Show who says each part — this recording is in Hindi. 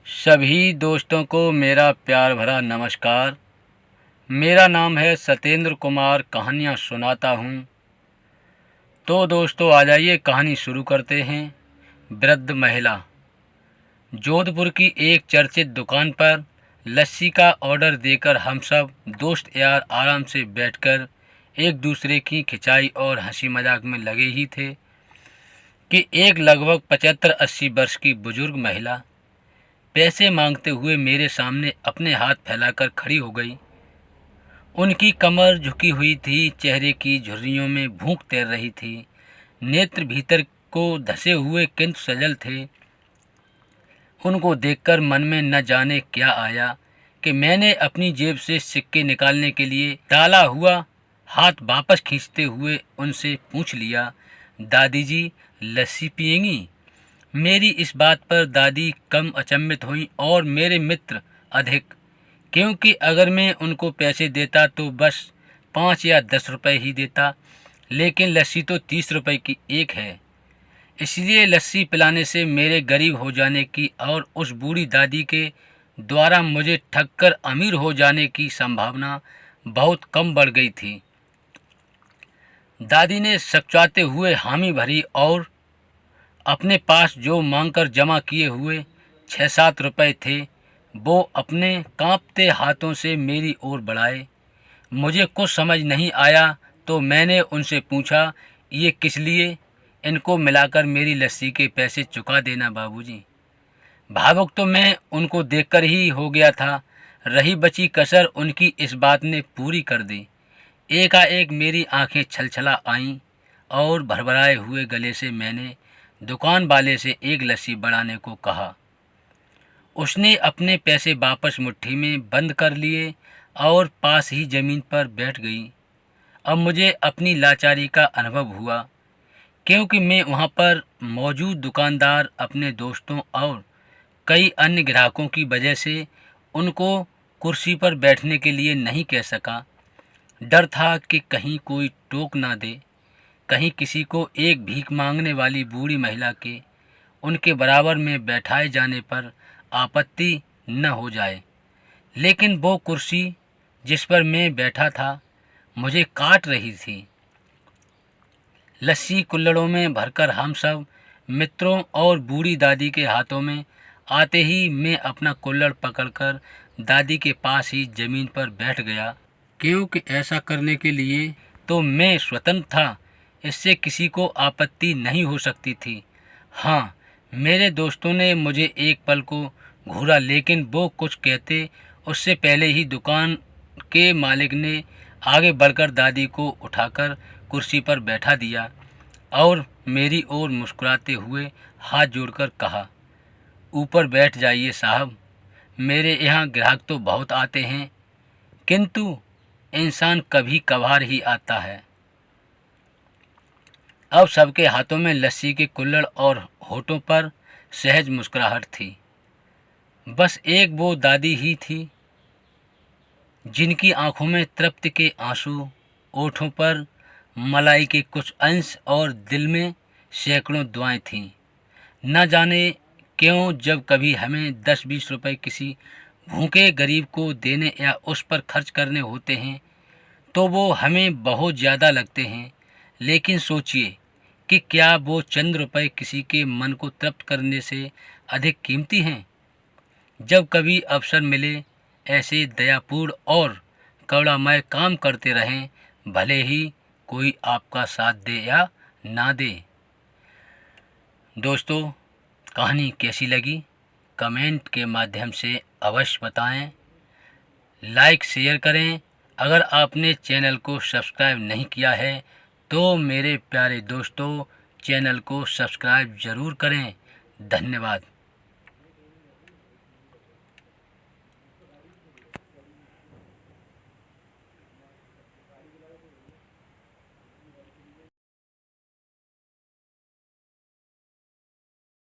Speaker 1: सभी दोस्तों को मेरा प्यार भरा नमस्कार। मेरा नाम है सत्येंद्र कुमार, कहानियाँ सुनाता हूँ। तो दोस्तों आ जाइए, कहानी शुरू करते हैं। वृद्ध महिला। जोधपुर की एक चर्चित दुकान पर लस्सी का ऑर्डर देकर हम सब दोस्त यार आराम से बैठकर एक दूसरे की खिंचाई और हंसी मजाक में लगे ही थे कि एक लगभग 75-80 वर्ष की बुजुर्ग महिला पैसे मांगते हुए मेरे सामने अपने हाथ फैलाकर खड़ी हो गई। उनकी कमर झुकी हुई थी, चेहरे की झुर्रियों में भूख तैर रही थी, नेत्र भीतर को धसे हुए किंतु सजल थे। उनको देखकर मन में न जाने क्या आया कि मैंने अपनी जेब से सिक्के निकालने के लिए डाला हुआ हाथ वापस खींचते हुए उनसे पूछ लिया, दादी जी लस्सी पिएंगी? मेरी इस बात पर दादी कम अचंभित हुई और मेरे मित्र अधिक, क्योंकि अगर मैं उनको पैसे देता तो बस 5 या 10 रुपए ही देता, लेकिन लस्सी तो 30 रुपए की एक है। इसलिए लस्सी पिलाने से मेरे गरीब हो जाने की और उस बूढ़ी दादी के द्वारा मुझे ठगकर अमीर हो जाने की संभावना बहुत कम बढ़ गई थी। दादी ने सकचाते हुए हामी भरी और अपने पास जो मांगकर जमा किए हुए 6-7 रुपए थे वो अपने कांपते हाथों से मेरी ओर बढ़ाए। मुझे कुछ समझ नहीं आया तो मैंने उनसे पूछा, ये किस लिए? इनको मिलाकर मेरी लस्सी के पैसे चुका देना बाबूजी। भावुक तो मैं उनको देखकर ही हो गया था, रही बची कसर उनकी इस बात ने पूरी कर दी। एकाएक मेरी आंखें छलछला आईं और भरभराए हुए गले से मैंने दुकान वाले से एक लस्सी बढ़ाने को कहा। उसने अपने पैसे वापस मुट्ठी में बंद कर लिए और पास ही जमीन पर बैठ गई। अब मुझे अपनी लाचारी का अनुभव हुआ, क्योंकि मैं वहाँ पर मौजूद दुकानदार, अपने दोस्तों और कई अन्य ग्राहकों की वजह से उनको कुर्सी पर बैठने के लिए नहीं कह सका। डर था कि कहीं कोई टोक ना दे, कहीं किसी को एक भीख मांगने वाली बूढ़ी महिला के उनके बराबर में बैठाए जाने पर आपत्ति न हो जाए। लेकिन वो कुर्सी जिस पर मैं बैठा था मुझे काट रही थी। लस्सी कुल्हड़ों में भरकर हम सब मित्रों और बूढ़ी दादी के हाथों में आते ही मैं अपना कुल्हड़ पकड़कर दादी के पास ही जमीन पर बैठ गया, क्योंकि ऐसा करने के लिए तो मैं स्वतंत्र था, इससे किसी को आपत्ति नहीं हो सकती थी। हाँ, मेरे दोस्तों ने मुझे एक पल को घूरा, लेकिन वो कुछ कहते उससे पहले ही दुकान के मालिक ने आगे बढ़कर दादी को उठाकर कुर्सी पर बैठा दिया और मेरी ओर मुस्कुराते हुए हाथ जोड़कर कहा, ऊपर बैठ जाइए साहब, मेरे यहाँ ग्राहक तो बहुत आते हैं, किंतु इंसान कभी कभार ही आता है। अब सबके हाथों में लस्सी के कुल्हड़ और होठों पर सहज मुस्कुराहट थी। बस एक वो दादी ही थी जिनकी आंखों में तृप्ति के आंसू, ओठों पर मलाई के कुछ अंश और दिल में सैकड़ों दुआएं थीं। न जाने क्यों जब कभी हमें 10-20 रुपए किसी भूखे गरीब को देने या उस पर खर्च करने होते हैं तो वो हमें बहुत ज़्यादा लगते हैं, लेकिन सोचिए कि क्या वो चंद रुपए किसी के मन को तृप्त करने से अधिक कीमती हैं? जब कभी अवसर मिले ऐसे दयापूर्ण और करुणामय काम करते रहें, भले ही कोई आपका साथ दे या ना दे। दोस्तों, कहानी कैसी लगी कमेंट के माध्यम से अवश्य बताएं, लाइक शेयर करें। अगर आपने चैनल को सब्सक्राइब नहीं किया है तो मेरे प्यारे दोस्तों चैनल को सब्सक्राइब ज़रूर करें। धन्यवाद।